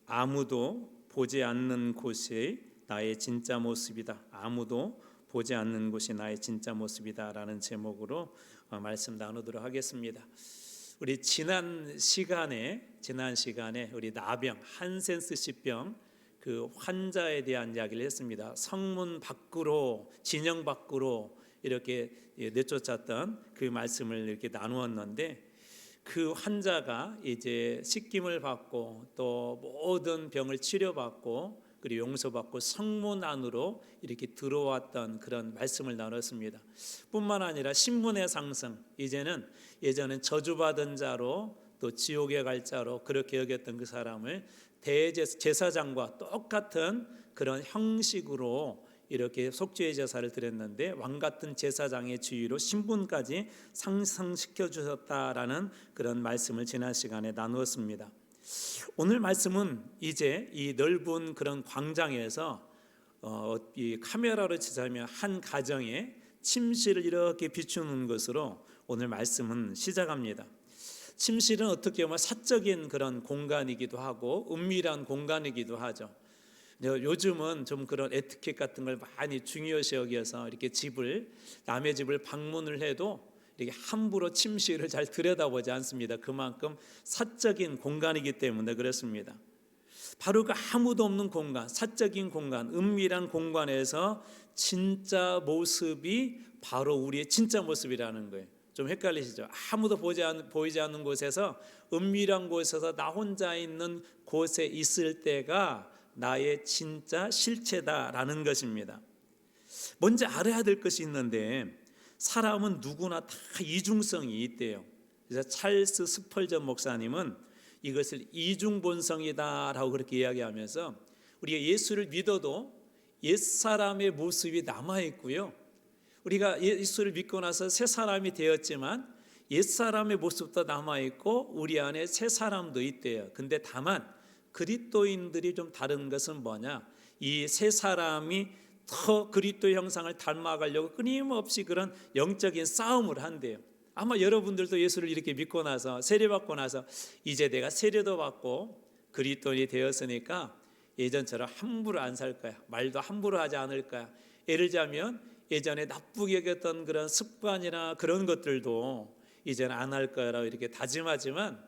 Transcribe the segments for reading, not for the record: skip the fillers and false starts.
아무도 보지 않는 곳이 나의 진짜 모습이다. 아무도 보지 않는 곳이 나의 진짜 모습이다 라는 제목으로 말씀 나누도록 하겠습니다. 우리 지난 시간에 우리 나병 한센스시병 그 환자에 대한 이야기를 했습니다. 성문 밖으로, 진영 밖으로 이렇게 내쫓았던 그 말씀을 이렇게 나누었는데, 그 환자가 이제 씻김을 받고 또 모든 병을 치료받고 그리고 용서받고 성문 안으로 이렇게 들어왔던 그런 말씀을 나눴습니다. 뿐만 아니라 신분의 상승, 이제는 예전엔 저주받은 자로 또 지옥에 갈 자로 그렇게 여겼던 그 사람을 대제사장과 똑같은 그런 형식으로 이렇게 속죄의 제사를 드렸는데, 왕같은 제사장의 지위로 신분까지 상승시켜 주셨다라는 그런 말씀을 지난 시간에 나누었습니다. 오늘 말씀은 이제 이 넓은 그런 광장에서 이 카메라로 치자면 한 가정의 침실을 이렇게 비추는 것으로 오늘 말씀은 시작합니다. 침실은 어떻게 보면 사적인 그런 공간이기도 하고 은밀한 공간이기도 하죠. 요즘은 좀 그런 에티켓 같은 걸 많이 중요시 여겨서 이렇게 남의 집을 방문을 해도 이렇게 함부로 침실을 잘 들여다보지 않습니다. 그만큼 사적인 공간이기 때문에 그렇습니다. 바로 그 아무도 없는 공간, 사적인 공간, 은밀한 공간에서 진짜 모습이 바로 우리의 진짜 모습이라는 거예요. 좀 헷갈리시죠? 아무도 보이지 않는 곳에서, 은밀한 곳에서 나 혼자 있는 곳에 있을 때가 나의 진짜 실체다라는 것입니다. 먼저 알아야 될 것이 있는데, 사람은 누구나 다 이중성이 있대요. 그래서 찰스 스펄전 목사님은 이것을 이중본성이다라고 그렇게 이야기하면서, 우리가 예수를 믿어도 옛사람의 모습이 남아있고요, 우리가 예수를 믿고 나서 새 사람이 되었지만 옛사람의 모습도 남아있고 우리 안에 새 사람도 있대요. 근데 다만 그리스도인들이 좀 다른 것은 뭐냐, 이 새 사람이 더 그리스도 형상을 닮아가려고 끊임없이 그런 영적인 싸움을 한대요. 아마 여러분들도 예수를 이렇게 믿고 나서, 세례받고 나서 이제 내가 세례도 받고 그리스도인이 되었으니까 예전처럼 함부로 안 살 거야, 말도 함부로 하지 않을 거야. 예를 들자면 예전에 나쁘게 여겼던 그런 습관이나 그런 것들도 이제는 안 할 거라고 이렇게 다짐하지만,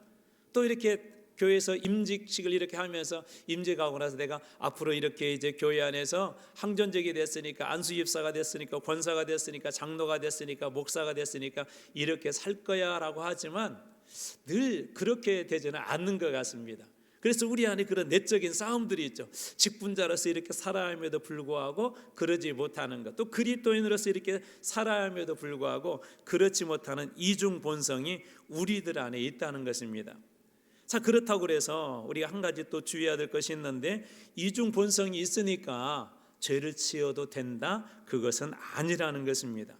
또 이렇게 교회에서 임직식을 이렇게 하면서 임직하고 나서 내가 앞으로 이렇게 이제 교회 안에서 항전적이 됐으니까, 안수집사가 됐으니까, 권사가 됐으니까, 장로가 됐으니까, 목사가 됐으니까 이렇게 살 거야 라고 하지만 늘 그렇게 되지는 않는 것 같습니다. 그래서 우리 안에 그런 내적인 싸움들이 있죠. 직분자로서 이렇게 살아야 함에도 불구하고 그러지 못하는 것, 또 그리스도인으로서 이렇게 살아야 함에도 불구하고 그렇지 못하는 이중 본성이 우리들 안에 있다는 것입니다. 자, 그렇다고 그래서 우리가 한 가지 또 주의해야 될 것이 있는데, 이중 본성이 있으니까 죄를 지어도 된다? 그것은 아니라는 것입니다.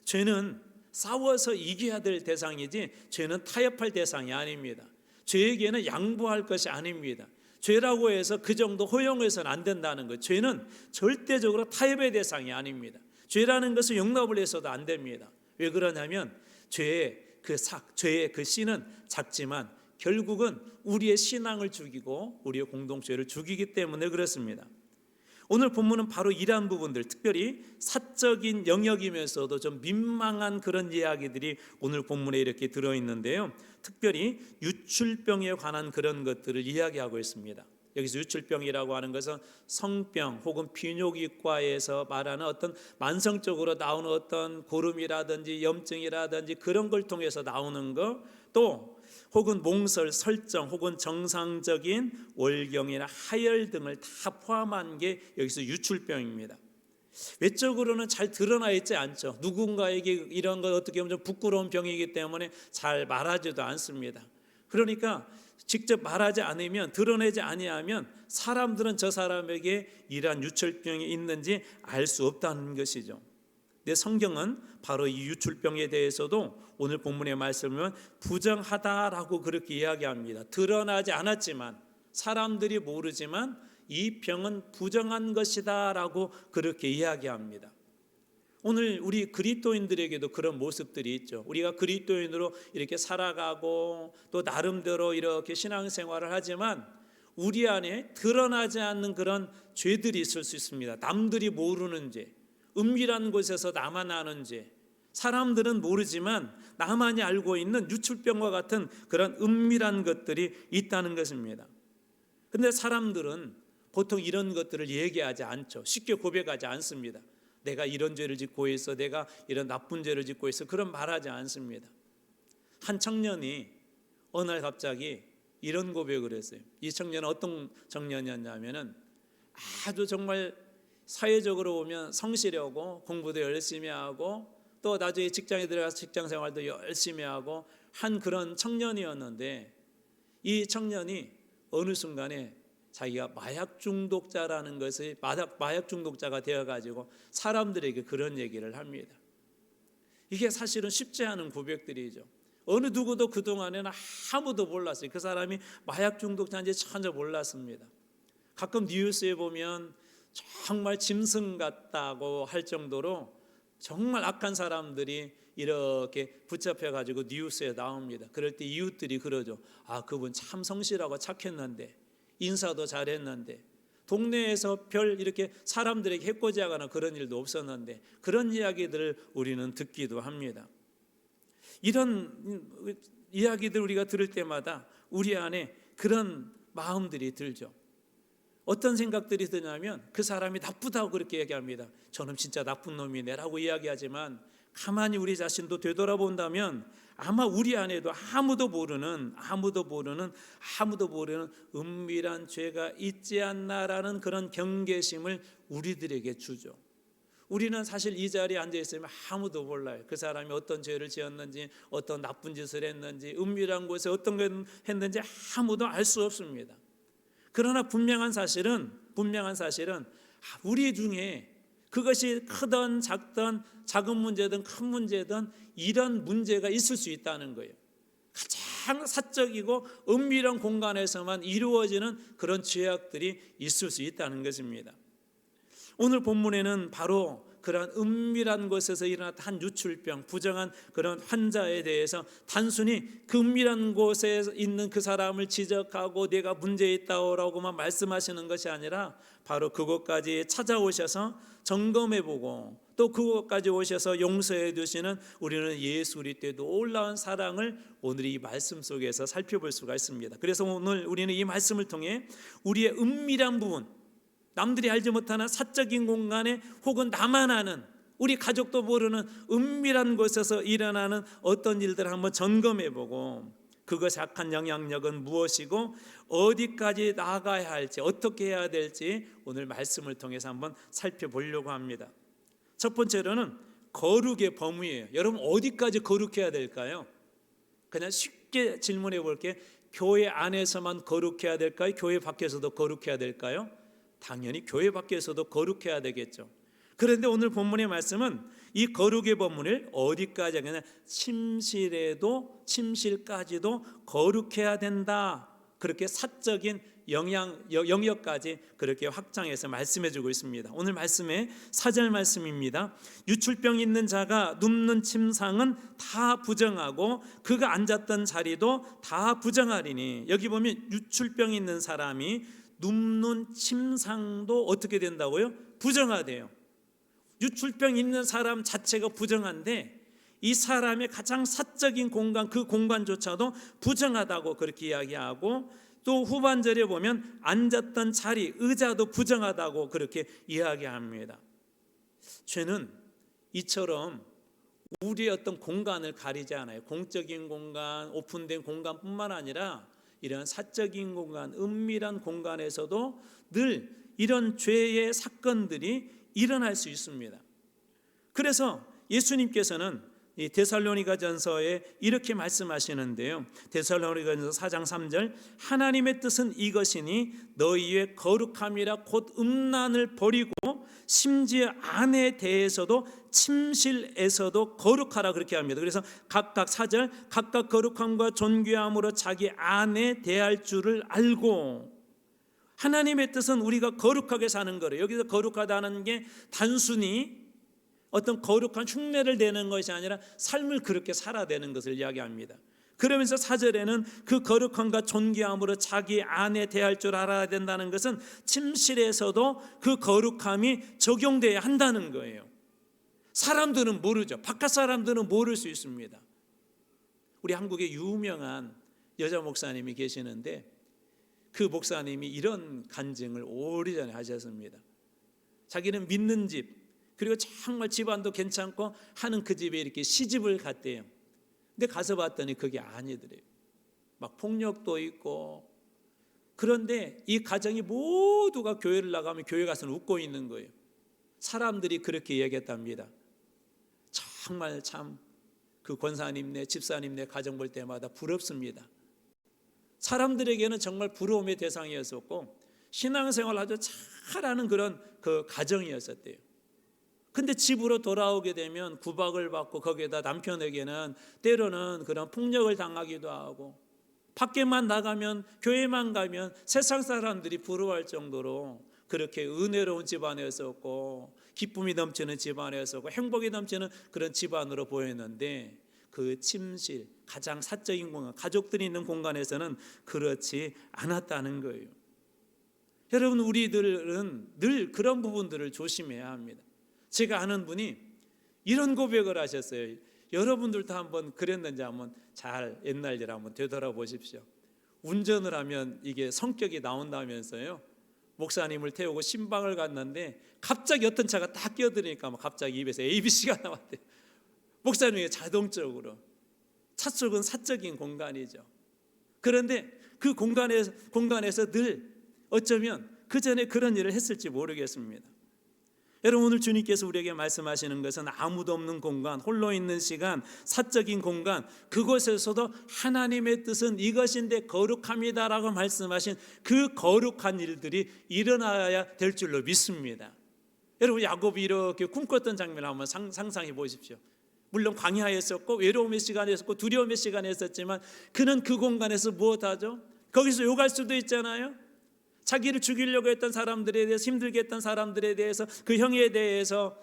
죄는 싸워서 이겨야 될 대상이지 죄는 타협할 대상이 아닙니다. 죄에게는 양보할 것이 아닙니다. 죄라고 해서 그 정도 허용해서는 안 된다는 것. 죄는 절대적으로 타협의 대상이 아닙니다. 죄라는 것을 용납을 해서도 안 됩니다. 왜 그러냐면 죄의 그 씨는 작지만 결국은 우리의 신앙을 죽이고 우리의 공동체를 죽이기 때문에 그렇습니다. 오늘 본문은 바로 이러한 부분들, 특별히 사적인 영역이면서도 좀 민망한 그런 이야기들이 오늘 본문에 이렇게 들어있는데요, 특별히 유출병에 관한 그런 것들을 이야기하고 있습니다. 여기서 유출병이라고 하는 것은 성병 혹은 비뇨기과에서 말하는 어떤 만성적으로 나오는 어떤 고름이라든지 염증이라든지 그런 걸 통해서 나오는 것, 또 혹은 몽설, 설정 혹은 정상적인 월경이나 하열 등을 다 포함한 게 여기서 유출병입니다. 외적으로는 잘 드러나 있지 않죠. 누군가에게 이런 것 어떻게 보면 좀 부끄러운 병이기 때문에 잘 말하지도 않습니다. 그러니까 직접 말하지 않으면, 드러내지 아니하면 사람들은 저 사람에게 이러한 유출병이 있는지 알 수 없다는 것이죠. 내 성경은 바로 이 유출병에 대해서도 오늘 본문의 말씀을 부정하다라고 그렇게 이야기합니다. 드러나지 않았지만, 사람들이 모르지만 이 병은 부정한 것이다 라고 그렇게 이야기합니다. 오늘 우리 그리스도인들에게도 그런 모습들이 있죠. 우리가 그리스도인으로 이렇게 살아가고 또 나름대로 이렇게 신앙생활을 하지만 우리 안에 드러나지 않는 그런 죄들이 있을 수 있습니다. 남들이 모르는 죄, 은밀한 곳에서 나만 아는 죄, 사람들은 모르지만 나만이 알고 있는 유출병과 같은 그런 은밀한 것들이 있다는 것입니다. 그런데 사람들은 보통 이런 것들을 얘기하지 않죠. 쉽게 고백하지 않습니다. 내가 이런 죄를 짓고 있어, 내가 이런 나쁜 죄를 짓고 있어, 그런 말하지 않습니다. 한 청년이 어느 날 갑자기 이런 고백을 했어요. 이 청년은 어떤 청년이었냐면은 아주 정말 사회적으로 보면 성실하고 공부도 열심히 하고 또 나중에 직장에 들어가서 직장 생활도 열심히 하고 한 그런 청년이었는데, 이 청년이 어느 순간에 자기가 마약 중독자라는 것을 마약 중독자가 되어가지고 사람들에게 그런 얘기를 합니다. 이게 사실은 쉽지 않은 고백들이죠. 어느 누구도 그동안에는 아무도 몰랐어요. 그 사람이 마약 중독자인지 전혀 몰랐습니다. 가끔 뉴스에 보면 정말 짐승 같다고 할 정도로 정말 악한 사람들이 이렇게 붙잡혀가지고 뉴스에 나옵니다. 그럴 때 이웃들이 그러죠. 아, 그분 참 성실하고 착했는데, 인사도 잘했는데, 동네에서 별 이렇게 사람들에게 해코지하거나 그런 일도 없었는데, 그런 이야기들을 우리는 듣기도 합니다. 이런 이야기들 우리가 들을 때마다 우리 안에 그런 마음들이 들죠. 어떤 생각들이 드냐면 그 사람이 나쁘다고 그렇게 얘기합니다. 저는 진짜 나쁜 놈이네라고 이야기하지만 가만히 우리 자신도 되돌아본다면 아마 우리 안에도 아무도 모르는 은밀한 죄가 있지 않나라는 그런 경계심을 우리들에게 주죠. 우리는 사실 이 자리에 앉아 있으면 아무도 몰라요. 그 사람이 어떤 죄를 지었는지, 어떤 나쁜 짓을 했는지, 은밀한 곳에 어떤 걸 했는지 아무도 알 수 없습니다. 그러나 분명한 사실은 우리 중에 그것이 크든 작든 작은 문제든 큰 문제든 이런 문제가 있을 수 있다는 거예요. 가장 사적이고 은밀한 공간에서만 이루어지는 그런 죄악들이 있을 수 있다는 것입니다. 오늘 본문에는 바로 그런 은밀한 곳에서 일어났던 한 유출병, 부정한 그런 환자에 대해서 단순히 그 은밀한 곳에 있는 그 사람을 지적하고 내가 문제 있다고만 말씀하시는 것이 아니라 바로 그곳까지 찾아오셔서 점검해보고 또 그곳까지 오셔서 용서해 주시는 우리는 예수 그리스도의 놀라운 사랑을 오늘 이 말씀 속에서 살펴볼 수가 있습니다. 그래서 오늘 우리는 이 말씀을 통해 우리의 은밀한 부분, 남들이 알지 못하는 사적인 공간에 혹은 나만 아는, 우리 가족도 모르는 은밀한 곳에서 일어나는 어떤 일들을 한번 점검해보고 그것의 악한 영향력은 무엇이고 어디까지 나아가야 할지, 어떻게 해야 될지 오늘 말씀을 통해서 한번 살펴보려고 합니다. 첫 번째로는 거룩의 범위예요. 여러분, 어디까지 거룩해야 될까요? 그냥 쉽게 질문해 볼게요. 교회 안에서만 거룩해야 될까요? 교회 밖에서도 거룩해야 될까요? 당연히 교회 밖에서도 거룩해야 되겠죠. 그런데 오늘 본문의 말씀은 이 거룩의 본문을 어디까지 하냐, 침실까지도 거룩해야 된다, 그렇게 사적인 영역까지 그렇게 확장해서 말씀해 주고 있습니다. 오늘 말씀의 4절 말씀입니다. 유출병 있는 자가 눕는 침상은 다 부정하고 그가 앉았던 자리도 다 부정하리니. 여기 보면 유출병 있는 사람이 눕는 침상도 어떻게 된다고요? 부정하대요. 유출병 있는 사람 자체가 부정한데 이 사람의 가장 사적인 공간, 그 공간조차도 부정하다고 그렇게 이야기하고, 또 후반절에 보면 앉았던 자리, 의자도 부정하다고 그렇게 이야기합니다. 죄는 이처럼 우리의 어떤 공간을 가리지 않아요. 공적인 공간, 오픈된 공간뿐만 아니라 이런 사적인 공간, 은밀한 공간에서도 늘 이런 죄의 사건들이 일어날 수 있습니다. 그래서 예수님께서는 이 데살로니가전서에 이렇게 말씀하시는데요. 데살로니가전서 4장 3절, 하나님의 뜻은 이것이니 너희의 거룩함이라 곧 음란을 버리고 심지어 아내에 대해서도 침실에서도 거룩하라, 그렇게 합니다. 그래서 각각 4절, 각각 거룩함과 존귀함으로 자기 아내 대할 줄을 알고. 하나님의 뜻은 우리가 거룩하게 사는 거예요. 여기서 거룩하다는 게 단순히 어떤 거룩한 흉내를 내는 것이 아니라 삶을 그렇게 살아야 되는 것을 이야기합니다. 그러면서 4절에는 그 거룩함과 존귀함으로 자기 아내 대할 줄 알아야 된다는 것은 침실에서도 그 거룩함이 적용돼야 한다는 거예요. 사람들은 모르죠. 바깥 사람들은 모를 수 있습니다. 우리 한국에 유명한 여자 목사님이 계시는데 그 목사님이 이런 간증을 오래전에 하셨습니다. 자기는 믿는 집, 그리고 정말 집안도 괜찮고 하는 그 집에 이렇게 시집을 갔대요. 근데 가서 봤더니 그게 아니더래요. 막 폭력도 있고. 그런데 이 가정이 모두가 교회를 나가면 교회 가서는 웃고 있는 거예요. 사람들이 그렇게 얘기했답니다. 정말 참 그 권사님네 집사님네 가정 볼 때마다 부럽습니다. 사람들에게는 정말 부러움의 대상이었었고 신앙생활을 아주 잘하는 그런 그 가정이었었대요. 근데 집으로 돌아오게 되면 구박을 받고 거기에다 남편에게는 때로는 그런 폭력을 당하기도 하고 밖에만 나가면 교회만 가면 세상 사람들이 부러워할 정도로 그렇게 은혜로운 집안이었었고 기쁨이 넘치는 집안이었었고 행복이 넘치는 그런 집안으로 보였는데 그 침실, 가장 사적인 공간, 가족들이 있는 공간에서는 그렇지 않았다는 거예요. 여러분, 우리들은 늘 그런 부분들을 조심해야 합니다. 제가 아는 분이 이런 고백을 하셨어요. 여러분들도 한번 그랬는지 한번 잘 옛날 일 한번 되돌아보십시오. 운전을 하면 이게 성격이 나온다면서요. 목사님을 태우고 신방을 갔는데 갑자기 어떤 차가 딱 끼어드니까 갑자기 입에서 ABC가 나왔대요. 목사님이 자동적으로. 차 속은 사적인 공간이죠. 그런데 그 공간에서 늘 어쩌면 그 전에 그런 일을 했을지 모르겠습니다. 여러분, 오늘 주님께서 우리에게 말씀하시는 것은 아무도 없는 공간, 홀로 있는 시간, 사적인 공간, 그곳에서도 하나님의 뜻은 이것인데 거룩합니다라고 말씀하신 그 거룩한 일들이 일어나야 될 줄로 믿습니다. 여러분, 야곱이 이렇게 꿈꿨던 장면을 한번 상상해 보십시오. 물론 광야에 있었고 외로움의 시간에 있었고 두려움의 시간에 있었지만 그는 그 공간에서 무엇하죠? 거기서 욕할 수도 있잖아요. 자기를 죽이려고 했던 사람들에 대해서, 힘들게 했던 사람들에 대해서, 그 형에 대해서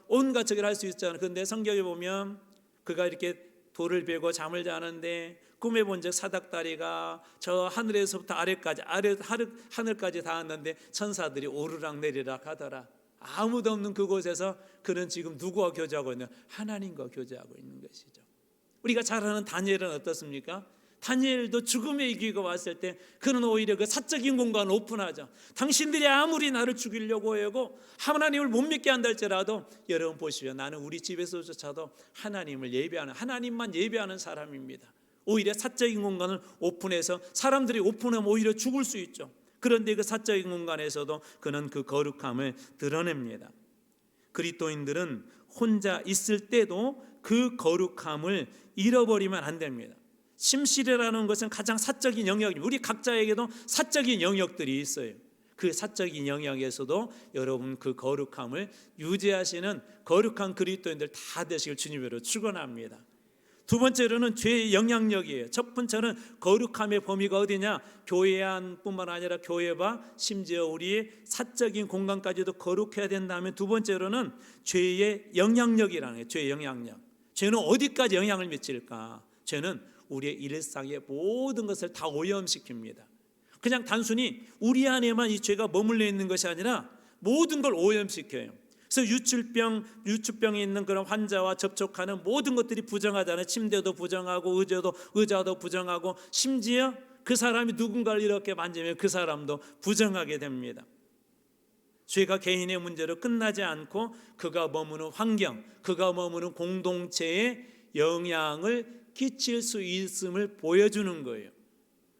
온갖 저기를 할 수 있잖아요. 그런데 성경에 보면 그가 이렇게 돌을 베고 잠을 자는데 꿈에 본즉 사닥다리가 저 하늘에서부터 아래까지 하늘까지 닿았는데 천사들이 오르락 내리락 하더라. 아무도 없는 그곳에서 그는 지금 누구와 교제하고 있냐? 하나님과 교제하고 있는 것이죠. 우리가 잘 아는 다니엘은 어떻습니까? 다니엘도 죽음의 위기가 왔을 때 그는 오히려 그 사적인 공간을 오픈하죠. 당신들이 아무리 나를 죽이려고 하고 하나님을 못 믿게 한다 할지라도 여러분 보시오, 나는 우리 집에서조차도 하나님을 예배하는, 하나님만 예배하는 사람입니다. 오히려 사적인 공간을 오픈해서 사람들이 오픈하면 오히려 죽을 수 있죠. 그런데 그 사적인 공간에서도 그는 그 거룩함을 드러냅니다. 그리스도인들은 혼자 있을 때도 그 거룩함을 잃어버리면 안 됩니다. 침실이라는 것은 가장 사적인 영역입니다. 우리 각자에게도 사적인 영역들이 있어요. 그 사적인 영역에서도 여러분 그 거룩함을 유지하시는 거룩한 그리스도인들 다 되시길 주님으로 축원합니다. 두 번째로는 죄의 영향력이에요. 첫 번째는 거룩함의 범위가 어디냐? 교회 안뿐만 아니라 교회 밖, 심지어 우리의 사적인 공간까지도 거룩해야 된다면 두 번째로는 죄의 영향력이라는 거예요. 죄의 영향력. 죄는 어디까지 영향을 미칠까? 죄는 우리의 일상의 모든 것을 다 오염시킵니다. 그냥 단순히 우리 안에만 이 죄가 머물러 있는 것이 아니라 모든 걸 오염시켜요. 그래서 유추병이 있는 그런 환자와 접촉하는 모든 것들이 부정하잖아요. 침대도 부정하고 의자도 부정하고 심지어 그 사람이 누군가를 이렇게 만지면 그 사람도 부정하게 됩니다. 죄가 개인의 문제로 끝나지 않고 그가 머무는 환경, 그가 머무는 공동체에 영향을 끼칠 수 있음을 보여주는 거예요.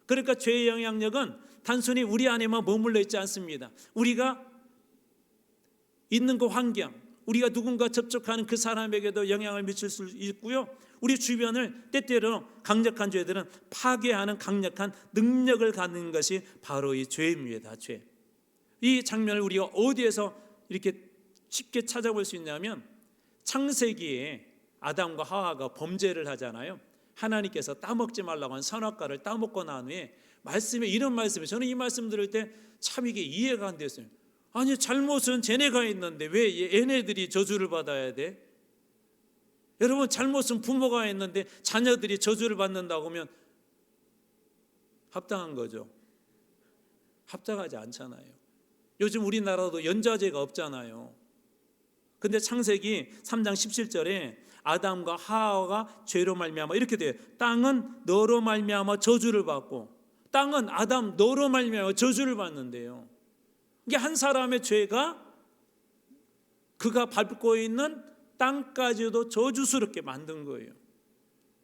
그러니까 죄의 영향력은 단순히 우리 안에만 머물러 있지 않습니다. 우리가 있는 그 환경, 우리가 누군가 접촉하는 그 사람에게도 영향을 미칠 수 있고요. 우리 주변을 때때로 강력한 죄들은 파괴하는 강력한 능력을 갖는 것이 바로 이 죄입니다. 죄. 이 장면을 우리가 어디에서 이렇게 쉽게 찾아볼 수 있냐면 창세기에 아담과 하와가 범죄를 하잖아요. 하나님께서 따먹지 말라고 한 선악과를 따먹고 난 후에 말씀에 이런 말씀이, 저는 이 말씀 들을 때 참 이게 이해가 안 됐어요. 아니 잘못은 쟤네가 있는데 왜 얘네들이 저주를 받아야 돼? 여러분, 잘못은 부모가 했는데 자녀들이 저주를 받는다고 하면 합당한 거죠? 합당하지 않잖아요. 요즘 우리나라도 연좌제가 없잖아요. 근데 창세기 3장 17절에 아담과 하와가 죄로 말미암아 이렇게 돼요. 땅은 너로 말미암아 저주를 받고, 땅은 아담 너로 말미암아 저주를 받는데요. 이게 한 사람의 죄가 그가 밟고 있는 땅까지도 저주스럽게 만든 거예요.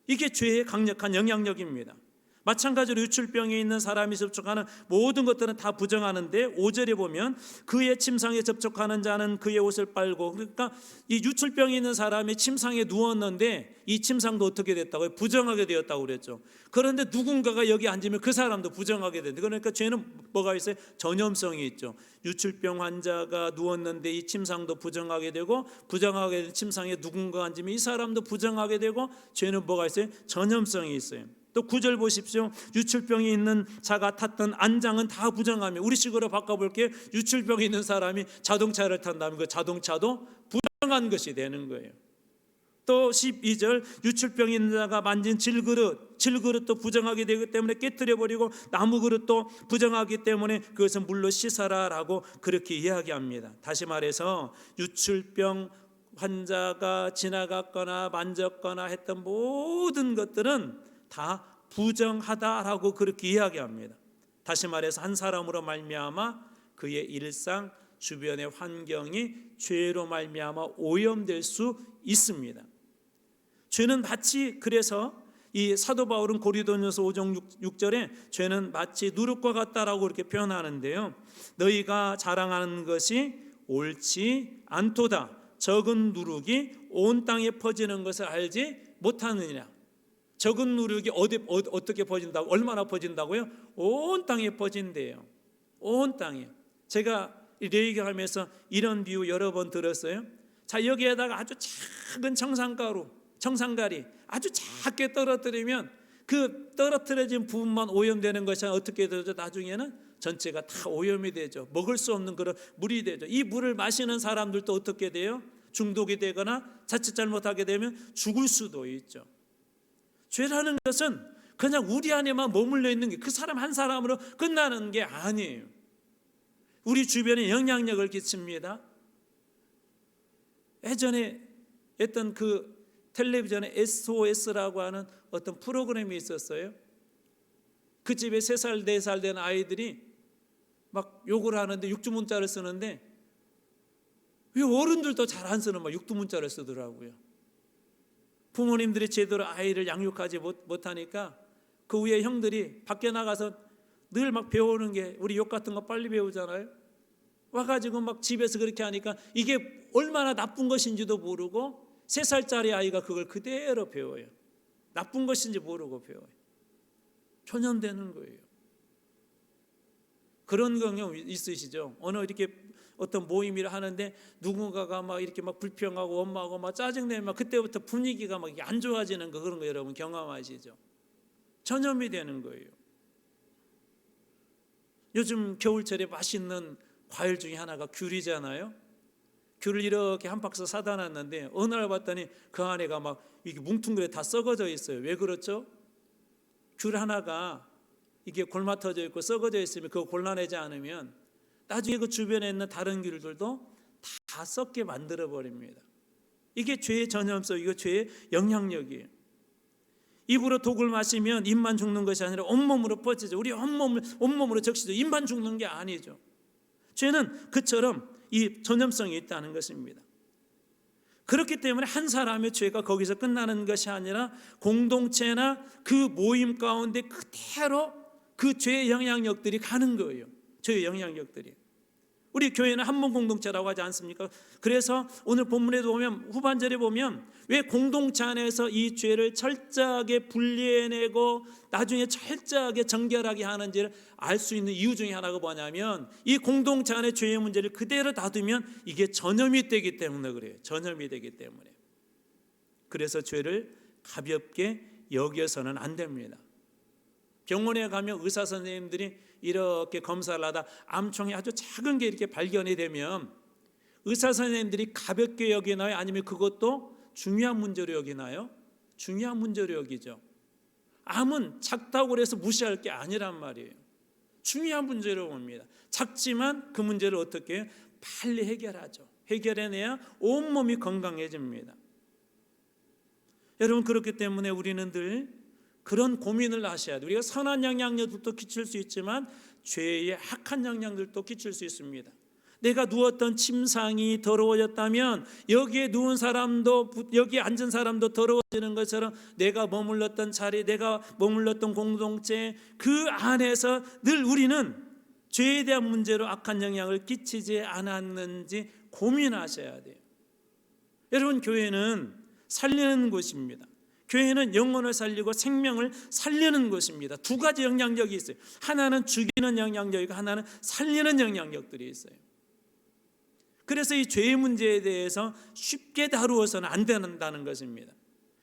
이게 죄의 강력한 영향력입니다. 마찬가지로 유출병에 있는 사람이 접촉하는 모든 것들은 다 부정하는데 5절에 보면 그의 침상에 접촉하는 자는 그의 옷을 빨고, 그러니까 이 유출병이 있는 사람이 침상에 누웠는데 이 침상도 어떻게 됐다고요? 부정하게 되었다고 그랬죠. 그런데 누군가가 여기 앉으면 그 사람도 부정하게 된다. 그러니까 죄는 뭐가 있어요? 전염성이 있죠. 유출병 환자가 누웠는데 이 침상도 부정하게 되고, 부정하게 된 침상에 누군가 앉으면 이 사람도 부정하게 되고, 죄는 뭐가 있어요? 전염성이 있어요. 또 9절 보십시오. 유출병이 있는 자가 탔던 안장은 다 부정하며, 우리식으로 바꿔볼게요. 유출병이 있는 사람이 자동차를 탄다면 그 자동차도 부정한 것이 되는 거예요. 또 12절, 유출병이 있는 자가 만진 질그릇도 부정하게 되기 때문에 깨뜨려버리고, 나무 그릇도 부정하기 때문에 그것은 물로 씻어라라고 그렇게 이야기합니다. 다시 말해서 유출병 환자가 지나갔거나 만졌거나 했던 모든 것들은 다 부정하다라고 그렇게 이야기합니다. 다시 말해서 한 사람으로 말미암아 그의 일상 주변의 환경이 죄로 말미암아 오염될 수 있습니다. 죄는 마치, 그래서 이 사도 바울은 고린도전서 5장 6절에 죄는 마치 누룩과 같다라고 그렇게 표현하는데요. 너희가 자랑하는 것이 옳지 않도다. 적은 누룩이 온 땅에 퍼지는 것을 알지 못하느니라. 적은 누룩이 어떻게 퍼진다고? 얼마나 퍼진다고요? 온 땅에 퍼진대요. 온 땅에. 제가 얘기하면서 이런 비유 여러 번 들었어요. 자, 여기에다가 아주 작은 청산가리 아주 작게 떨어뜨리면 그 떨어뜨려진 부분만 오염되는 것이 어떻게 되죠? 나중에는 전체가 다 오염이 되죠. 먹을 수 없는 그런 물이 되죠. 이 물을 마시는 사람들도 어떻게 돼요? 중독이 되거나 자칫 잘못하게 되면 죽을 수도 있죠. 죄라는 것은 그냥 우리 안에만 머물러 있는 게, 그 사람 한 사람으로 끝나는 게 아니에요. 우리 주변에 영향력을 끼칩니다. 예전에 했던 그 텔레비전에 SOS라고 하는 어떤 프로그램이 있었어요. 그 집에 3살, 4살 된 아이들이 막 욕을 하는데 육두문자를 쓰는데, 왜 어른들도 잘 안 쓰는 막 육두문자를 쓰더라고요. 부모님들이 제대로 아이를 양육하지 못하니까 그 위에 형들이 밖에 나가서 늘 막 배우는 게, 우리 욕 같은 거 빨리 배우잖아요. 와가지고 막 집에서 그렇게 하니까 이게 얼마나 나쁜 것인지도 모르고 3살짜리 아이가 그걸 그대로 배워요. 나쁜 것인지 모르고 배워요. 전염되는 거예요. 그런 경험 있으시죠? 어느 이렇게 어떤 모임을 하는데 누군가가 막 이렇게 막 불평하고 엄마하고 막 짜증내면 그때부터 분위기가 막 안 좋아지는 거, 그런 거 여러분 경험하시죠? 전염이 되는 거예요. 요즘 겨울철에 맛있는 과일 중에 하나가 귤이잖아요. 귤을 이렇게 한 박스 사다 놨는데 어느 날 봤더니 그 안에가 막 이게 뭉퉁그레 다 썩어져 있어요. 왜 그렇죠? 귤 하나가 이게 골마터져 있고 썩어져 있으면 그거 골라내지 않으면 나중에 그 주변에 있는 다른 귤들도 다 썩게 만들어 버립니다. 이게 죄의 전염성, 이거 죄의 영향력이에요. 입으로 독을 마시면 입만 죽는 것이 아니라 온몸으로 퍼지죠. 우리 온몸으로 적시죠. 입만 죽는 게 아니죠. 죄는 그처럼 이 전염성이 있다는 것입니다. 그렇기 때문에 한 사람의 죄가 거기서 끝나는 것이 아니라 공동체나 그 모임 가운데 그대로 그 죄의 영향력들이 가는 거예요. 죄의 영향력들이. 우리 교회는 한문 공동체라고 하지 않습니까? 그래서 오늘 본문에도 보면, 후반절에 보면 왜 공동체 안에서 이 죄를 철저하게 분리해내고 나중에 철저하게 정결하게 하는지를 알 수 있는 이유 중에 하나가 뭐냐면, 이 공동체 안의 죄의 문제를 그대로 놔두면 이게 전염이 되기 때문에 그래요. 전염이 되기 때문에. 그래서 죄를 가볍게 여겨서는 안 됩니다. 병원에 가면 의사 선생님들이 이렇게 검사를 하다 암총이 아주 작은 게 이렇게 발견이 되면 의사 선생님들이 가볍게 여기나요? 아니면 그것도 중요한 문제로 여기나요? 중요한 문제로 여기죠. 암은 작다고 해서 무시할 게 아니란 말이에요. 중요한 문제로 봅니다. 작지만 그 문제를 어떻게 해요? 빨리 해결하죠. 해결해내야 온몸이 건강해집니다. 여러분, 그렇기 때문에 우리는 늘 그런 고민을 하셔야 돼요. 우리가 선한 영향력도 끼칠 수 있지만 죄의 악한 영향들도 끼칠 수 있습니다. 내가 누웠던 침상이 더러워졌다면 여기에 누운 사람도, 여기에 앉은 사람도 더러워지는 것처럼 내가 머물렀던 자리, 내가 머물렀던 공동체, 그 안에서 늘 우리는 죄에 대한 문제로 악한 영향을 끼치지 않았는지 고민하셔야 돼요. 여러분, 교회는 살리는 곳입니다. 교회는 영혼을 살리고 생명을 살리는 곳입니다. 두 가지 영향력이 있어요. 하나는 죽이는 영향력이고 하나는 살리는 영향력들이 있어요. 그래서 이 죄의 문제에 대해서 쉽게 다루어서는 안 된다는 것입니다.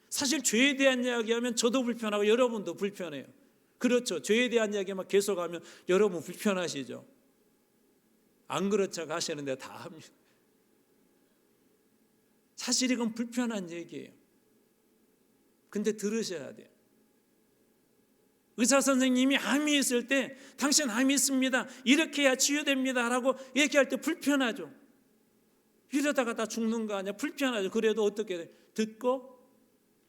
사실 죄에 대한 이야기하면 저도 불편하고 여러분도 불편해요. 그렇죠. 죄에 대한 이야기만 계속하면 여러분 불편하시죠. 안 그렇다고 하시는데 다 합니다. 사실 이건 불편한 얘기예요. 근데 들으셔야 돼요. 의사 선생님이 암이 있을 때 당신 암이 있습니다, 이렇게 해야 치유됩니다 라고 얘기할 때 불편하죠. 이러다가 다 죽는 거 아니야? 불편하죠. 그래도 어떻게 돼? 듣고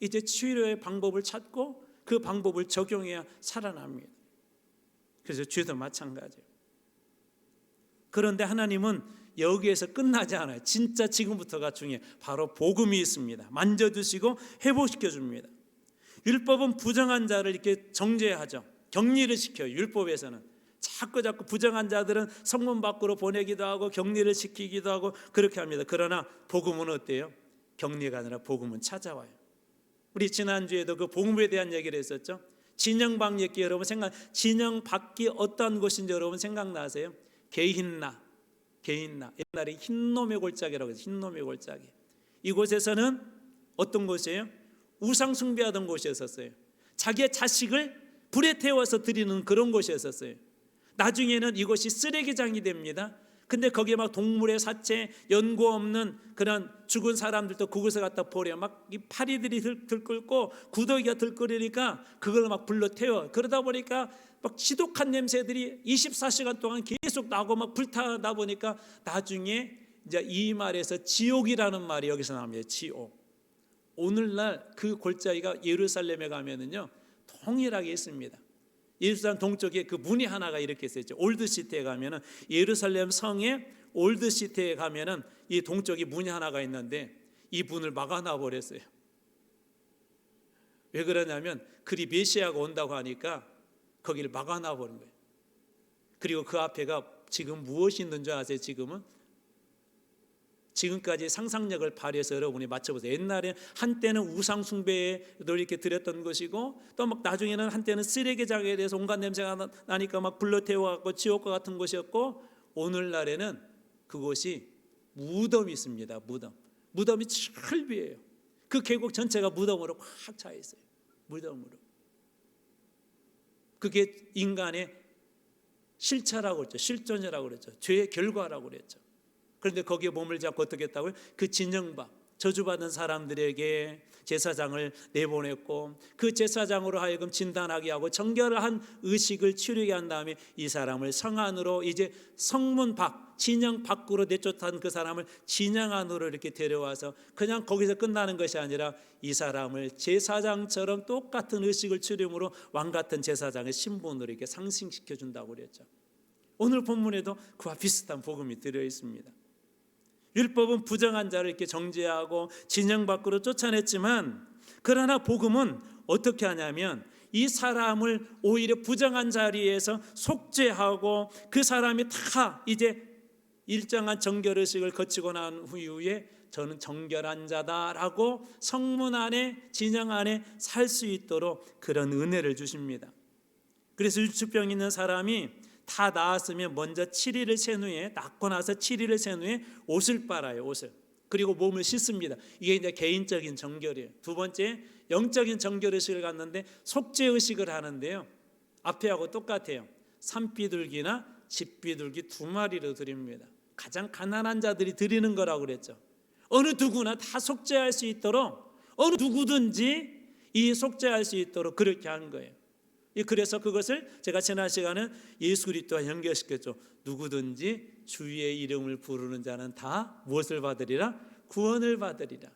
이제 치료의 방법을 찾고 그 방법을 적용해야 살아납니다. 그래서 죄도 마찬가지예요. 그런데 하나님은 여기에서 끝나지 않아요. 진짜 지금부터가 중요해요. 바로 복음이 있습니다. 만져주시고 회복시켜 줍니다. 율법은 부정한 자를 이렇게 정죄하죠. 격리를 시켜요. 율법에서는 자꾸 부정한 자들은 성문 밖으로 보내기도 하고 격리를 시키기도 하고 그렇게 합니다. 그러나 복음은 어때요? 격리가 아니라 복음은 찾아와요. 우리 지난주에도 그 복음에 대한 얘기를 했었죠. 진영 밖 얘기 여러분 진영 밖이 어떤 곳인지 여러분 생각나세요? 게힌나. 옛날에 흰놈의 골짜기라고 해서 흰놈의 골짜기. 이곳에서는 어떤 곳이에요? 우상 숭배하던 곳이었어요. 자기의 자식을 불에 태워서 드리는 그런 곳이었어요. 나중에는 이곳이 쓰레기장이 됩니다. 근데 거기에 막 동물의 사체, 연고 없는 그런 죽은 사람들도 그곳에 갖다 버려. 막 이 파리들이 들끓고 구더기가 들끓으니까 그걸 막 불러 태워. 그러다 보니까 막 지독한 냄새들이 24시간 동안 계속 나고 막 불타다 보니까 나중에 이제 이 말에서 지옥이라는 말이 여기서 나옵니다. 지옥. 오늘날 그 골짜기가 예루살렘에 가면은요 동일하게 있습니다. 예루살렘 동쪽에 그 문이 하나가 이렇게 있었죠. 올드시티에 가면은 예루살렘 성의 올드시티에 가면은 이 동쪽에 문이 하나가 있는데 이 문을 막아놔 버렸어요. 왜 그러냐면 그리 메시아가 온다고 하니까 거기를 막아놔 버린 거예요. 그리고 그 앞에가 지금 무엇이 있는 줄 아세요? 지금까지 상상력을 발휘해서 여러분이 맞춰보세요. 옛날에 한때는 우상 숭배를 이렇게 드렸던 것이고 또 막 나중에는 한때는 쓰레기장에 대해서 온갖 냄새가 나니까 막 불러 태워갖고 지옥과 같은 곳이었고 오늘날에는 그곳이 무덤이 있습니다. 무덤이 철비예요. 그 계곡 전체가 무덤으로 꽉 차 있어요. 무덤으로. 그게 인간의 실체라고 그랬죠. 실존이라고 그랬죠. 죄의 결과라고 그랬죠. 그런데 거기에 몸을 잡고 어떻게 했다고요? 그 진영박, 저주받은 사람들에게 제사장을 내보냈고 그 제사장으로 하여금 진단하게 하고 정결한 의식을 치르게 한 다음에 이 사람을 성 안으로 이제 성문 밖, 진영 밖으로 내쫓은 그 사람을 진영 안으로 이렇게 데려와서 그냥 거기서 끝나는 것이 아니라 이 사람을 제사장처럼 똑같은 의식을 치름으로 왕같은 제사장의 신분으로 이렇게 상승시켜 준다고 그랬죠. 오늘 본문에도 그와 비슷한 복음이 들어 있습니다. 율법은 부정한 자를 이렇게 정죄하고 진영 밖으로 쫓아냈지만 그러나 복음은 어떻게 하냐면 이 사람을 오히려 부정한 자리에서 속죄하고 그 사람이 다 이제 일정한 정결의식을 거치고 난 후에 저는 정결한 자다라고 성문 안에 진영 안에 살 수 있도록 그런 은혜를 주십니다. 그래서 유축병 있는 사람이 다 나았으면 먼저 7일을 센 후에 낫고 나서 7일을 센 후에 옷을 빨아요. 옷을. 그리고 몸을 씻습니다. 이게 이제 개인적인 정결이에요. 두 번째 영적인 정결의식을 갖는데 속죄의식을 하는데요. 앞에하고 똑같아요. 산비둘기나 집비둘기 2마리로 드립니다. 가장 가난한 자들이 드리는 거라고 그랬죠. 어느 누구나 다 속죄할 수 있도록, 어느 누구든지 이 속죄할 수 있도록 그렇게 한 거예요. 그래서 그것을 제가 지난 시간에 예수 그리스도와 연결시켰죠. 누구든지 주의 이름을 부르는 자는 다 무엇을 받으리라? 구원을 받으리라.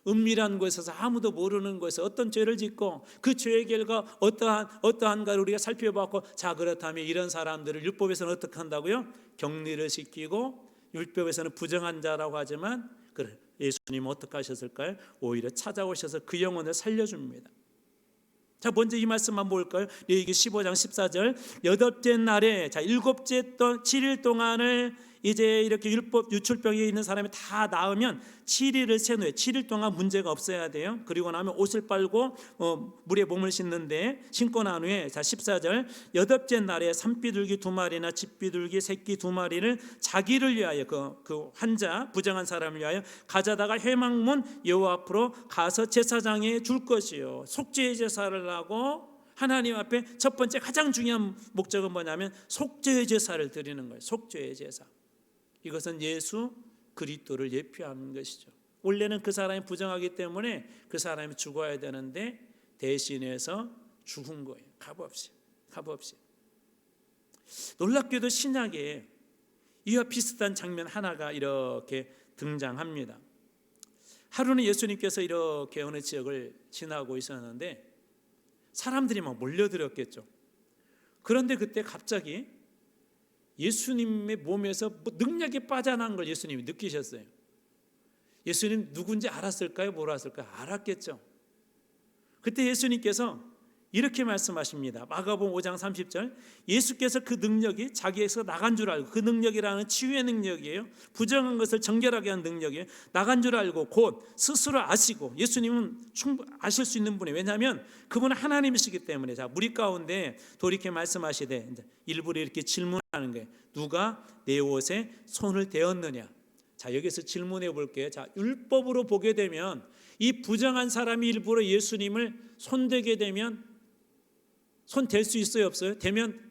은밀한 곳에서 아무도 모르는 곳에서 어떤 죄를 짓고 그 죄의 결과 어떠한가를 우리가 살펴봤고, 자 그렇다면 이런 사람들을 율법에서는 어떻게 한다고요? 격리를 시키고, 율법에서는 부정한 자라고 하지만 그래, 예수님은 어떻게 하셨을까요? 오히려 찾아오셔서 그 영혼을 살려줍니다. 자, 먼저 이 말씀만 볼까요? 레위기 15장 14절. 여덟째 날에, 자, 7일 동안을 이제 이렇게 율법 유출병에 있는 사람이 다 나으면 7일을 센 후에, 7일 동안 문제가 없어야 돼요. 그리고 나면 옷을 빨고 물에 몸을 씻는데, 신고 난 후에, 자 14절, 여덟째 날에 산비둘기 2마리나 집비둘기 새끼 2마리를 자기를 위하여, 그 환자 부정한 사람을 위하여 가져다가 회막문 여호와 앞으로 가서 제사장에 줄 것이요. 속죄의 제사를 하고, 하나님 앞에 첫 번째 가장 중요한 목적은 뭐냐면 속죄의 제사를 드리는 거예요. 속죄의 제사. 이것은 예수 그리스도를 예표하는 것이죠. 원래는 그 사람이 부정하기 때문에 그 사람이 죽어야 되는데 대신해서 죽은 거예요. 값없이. 놀랍게도 신약에 이와 비슷한 장면 하나가 이렇게 등장합니다. 하루는 예수님께서 이렇게 어느 지역을 지나고 있었는데 사람들이 막 몰려들었겠죠. 그런데 그때 갑자기 예수님의 몸에서 능력이 빠져나간 걸 예수님이 느끼셨어요. 예수님 누군지 알았을까요? 몰랐을까요? 알았겠죠. 그때 예수님께서 이렇게 말씀하십니다. 마가복음 5장 30절. 예수께서 그 능력이 자기에서 나간 줄 알고, 그 능력이라는 치유의 능력이에요. 부정한 것을 정결하게 하는 능력이에요. 나간 줄 알고 곧 스스로 아시고, 예수님은 아실 수 있는 분이에요. 왜냐하면 그분은 하나님이시기 때문에. 자, 무리 가운데 돌이켜 말씀하시되 일부러 이렇게 질문하는 거예요. 누가 내 옷에 손을 대었느냐? 자, 여기서 질문해 볼게요. 자, 율법으로 보게 되면 이 부정한 사람이 일부러 예수님을 손대게 되면 손 댈 수 있어요, 없어요? 대면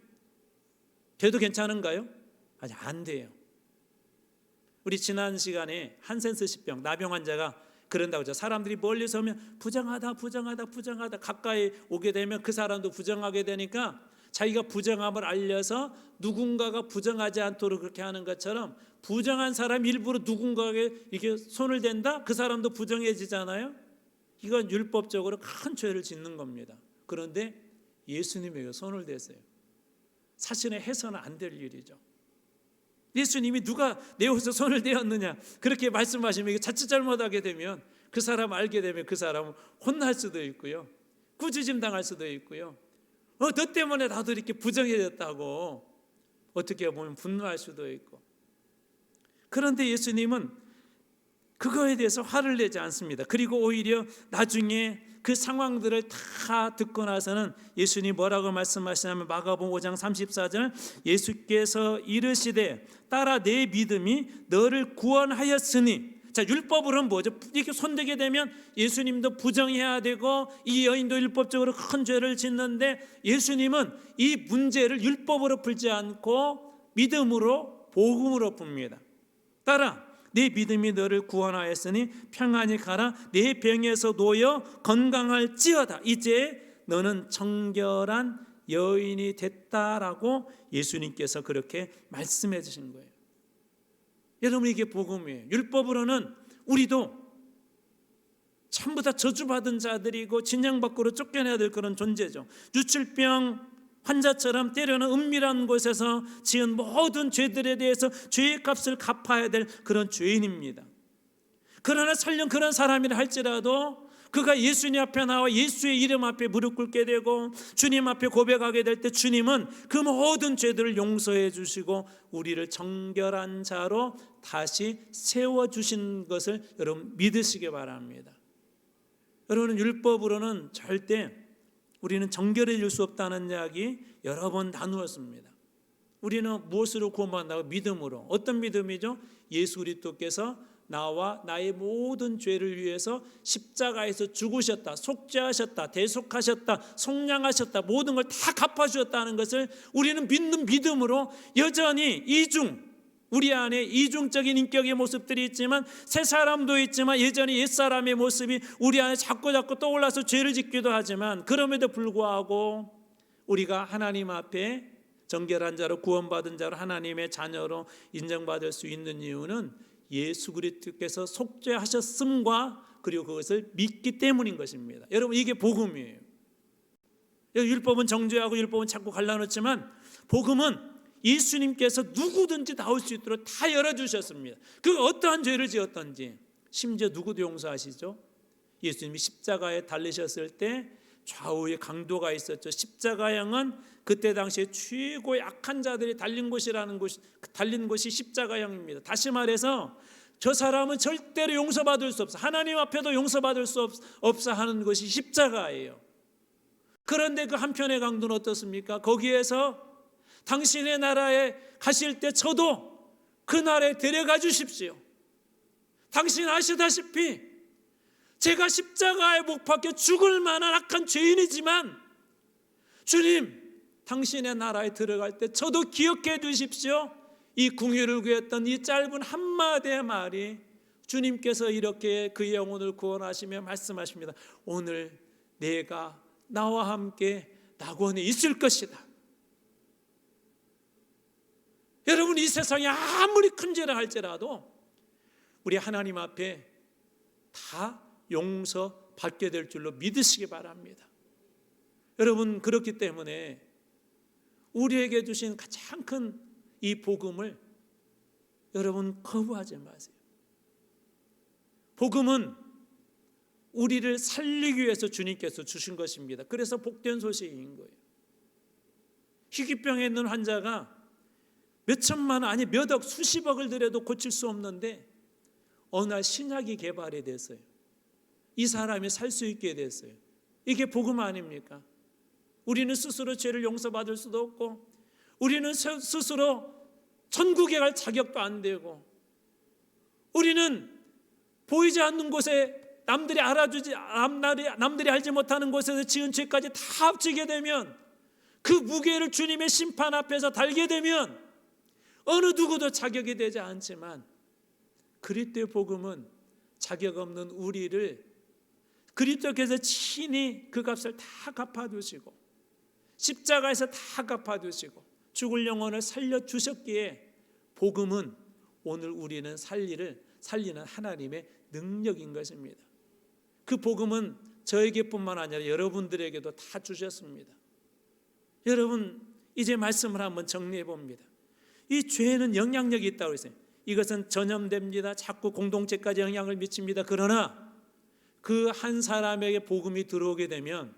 돼도 괜찮은가요? 아니, 안 돼요. 우리 지난 시간에 한센스 십병 나병 환자가 그런다고 하죠. 사람들이 멀리서 오면 부정하다 가까이 오게 되면 그 사람도 부정하게 되니까 자기가 부정함을 알려서 누군가가 부정하지 않도록 그렇게 하는 것처럼, 부정한 사람 일부러 누군가에게 이렇게 손을 댄다? 그 사람도 부정해지잖아요. 이건 율법적으로 큰 죄를 짓는 겁니다. 그런데 예수님에게 손을 댔어요. 사실은 해서는 안 될 일이죠. 예수님이 누가 내 옷에 손을 대었느냐 그렇게 말씀하시면, 이게 자칫 잘못하게 되면 그 사람 알게 되면 그 사람은 혼날 수도 있고요, 꾸짖음 당할 수도 있고요, 너 때문에 나도 이렇게 부정해졌다고 어떻게 보면 분노할 수도 있고. 그런데 예수님은 그거에 대해서 화를 내지 않습니다. 그리고 오히려 나중에 그 상황들을 다 듣고 나서는 예수님이 뭐라고 말씀하시냐면 마가복음 5장 34절. 예수께서 이르시되 따라 내 믿음이 너를 구원하였으니. 자, 율법으로는 뭐죠? 이렇게 손대게 되면 예수님도 부정해야 되고 이 여인도 율법적으로 큰 죄를 짓는데, 예수님은 이 문제를 율법으로 풀지 않고 믿음으로, 복음으로 풉니다. 따라 네 믿음이 너를 구원하였으니 평안히 가라. 네 병에서 놓여 건강할지어다. 이제 너는 정결한 여인이 됐다라고 예수님께서 그렇게 말씀해 주신 거예요. 여러분, 이게 복음이에요. 율법으로는 우리도 전부 다 저주받은 자들이고 진영 밖으로 쫓겨내야 될 그런 존재죠. 유출병 환자처럼 때로는 은밀한 곳에서 지은 모든 죄들에 대해서 죄의 값을 갚아야 될 그런 죄인입니다. 그러나 설령 그런 사람이라 할지라도 그가 예수님 앞에 나와 예수의 이름 앞에 무릎 꿇게 되고 주님 앞에 고백하게 될 때, 주님은 그 모든 죄들을 용서해 주시고 우리를 정결한 자로 다시 세워주신 것을 여러분 믿으시기 바랍니다. 여러분, 율법으로는 절대 우리는 정결해질 수 없다는 이야기 여러 번 나누었습니다. 우리는 무엇으로 구원받는다고? 믿음으로. 어떤 믿음이죠? 예수 그리스도께서 나와 나의 모든 죄를 위해서 십자가에서 죽으셨다, 속죄하셨다, 대속하셨다, 속량하셨다, 모든 걸 다 갚아주셨다는 것을 우리는 믿는 믿음으로 여전히 이중 우리 안에 이중적인 인격의 모습들이 있지만, 새 사람도 있지만 예전에 옛사람의 모습이 우리 안에 자꾸 떠올라서 죄를 짓기도 하지만, 그럼에도 불구하고 우리가 하나님 앞에 정결한 자로, 구원받은 자로, 하나님의 자녀로 인정받을 수 있는 이유는 예수 그리스도께서 속죄하셨음과 그리고 그것을 믿기 때문인 것입니다. 여러분, 이게 복음이에요. 율법은 정죄하고 율법은 자꾸 갈라놓지만, 복음은 예수님께서 누구든지 나올 수 있도록 다 열어주셨습니다. 그 어떠한 죄를 지었던지, 심지어 누구도 용서하시죠. 예수님이 십자가에 달리셨을 때 좌우에 강도가 있었죠. 십자가형은 그때 당시에 최고 약한 자들이 달린 곳이 십자가형입니다. 다시 말해서 저 사람은 절대로 용서받을 수 없어, 하나님 앞에도 용서받을 수 없어 하는 것이 십자가예요. 그런데 그 한편의 강도는 어떻습니까? 거기에서 당신의 나라에 가실 때 저도 그 나라에 데려가 주십시오. 당신 아시다시피 제가 십자가에 못 박혀 죽을 만한 악한 죄인이지만, 주님, 당신의 나라에 들어갈 때 저도 기억해 주십시오. 이 궁유를 구했던 이 짧은 한마디의 말이 주님께서 이렇게 그의 영혼을 구원하시며 말씀하십니다. 오늘 내가 나와 함께 낙원에 있을 것이다. 여러분, 이 세상에 아무리 큰 죄를 할지라도 우리 하나님 앞에 다 용서받게 될 줄로 믿으시기 바랍니다. 여러분, 그렇기 때문에 우리에게 주신 가장 큰 이 복음을 여러분 거부하지 마세요. 복음은 우리를 살리기 위해서 주님께서 주신 것입니다. 그래서 복된 소식인 거예요. 희귀병에 있는 환자가 몇 천만 원, 아니 몇 억, 수십억을 들여도 고칠 수 없는데 어느 날 신약이 개발이 됐어요. 이 사람이 살 수 있게 됐어요. 이게 복음 아닙니까? 우리는 스스로 죄를 용서받을 수도 없고, 우리는 스스로 천국에 갈 자격도 안 되고, 우리는 보이지 않는 곳에 남들이 알지 못하는 곳에서 지은 죄까지 다 합치게 되면, 그 무게를 주님의 심판 앞에서 달게 되면 어느 누구도 자격이 되지 않지만, 그리스도의 복음은 자격 없는 우리를 그리스도께서 친히 그 값을 다 갚아주시고, 십자가에서 다 갚아주시고 죽을 영혼을 살려주셨기에, 복음은 오늘 우리는 살리는 하나님의 능력인 것입니다. 그 복음은 저에게뿐만 아니라 여러분들에게도 다 주셨습니다. 여러분, 이제 말씀을 한번 정리해 봅니다. 이 죄는 영향력이 있다고 했어요. 이것은 전염됩니다. 자꾸 공동체까지 영향을 미칩니다. 그러나 그 한 사람에게 복음이 들어오게 되면,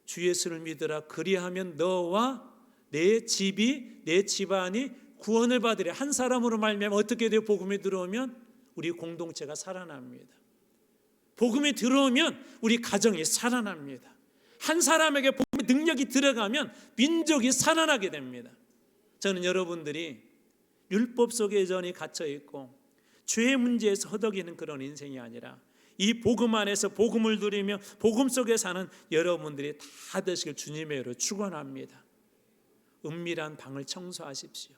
주 예수를 믿으라, 그리하면 너와 내 집이, 내 집안이 구원을 받으리라. 한 사람으로 말미암아 어떻게 돼요? 복음이 들어오면 우리 공동체가 살아납니다. 복음이 들어오면 우리 가정이 살아납니다. 한 사람에게 복음의 능력이 들어가면 민족이 살아나게 됩니다. 저는 여러분들이 율법 속에 여전히 갇혀 있고 죄의 문제에서 허덕이는 그런 인생이 아니라, 이 복음 안에서 복음을 누리며 복음 속에 사는 여러분들이 다 되시길 주님의 이름으로 축원합니다. 은밀한 방을 청소하십시오.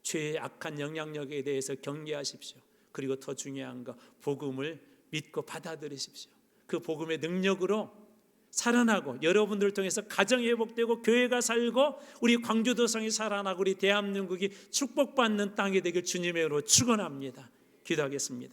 죄의 악한 영향력에 대해서 경계하십시오. 그리고 더 중요한 거, 복음을 믿고 받아들이십시오. 그 복음의 능력으로 살아나고, 여러분들을 통해서 가정이 회복되고 교회가 살고 우리 광주도성이 살아나고 우리 대한민국이 축복받는 땅이 되길 주님의 이름으로 축원합니다. 기도하겠습니다.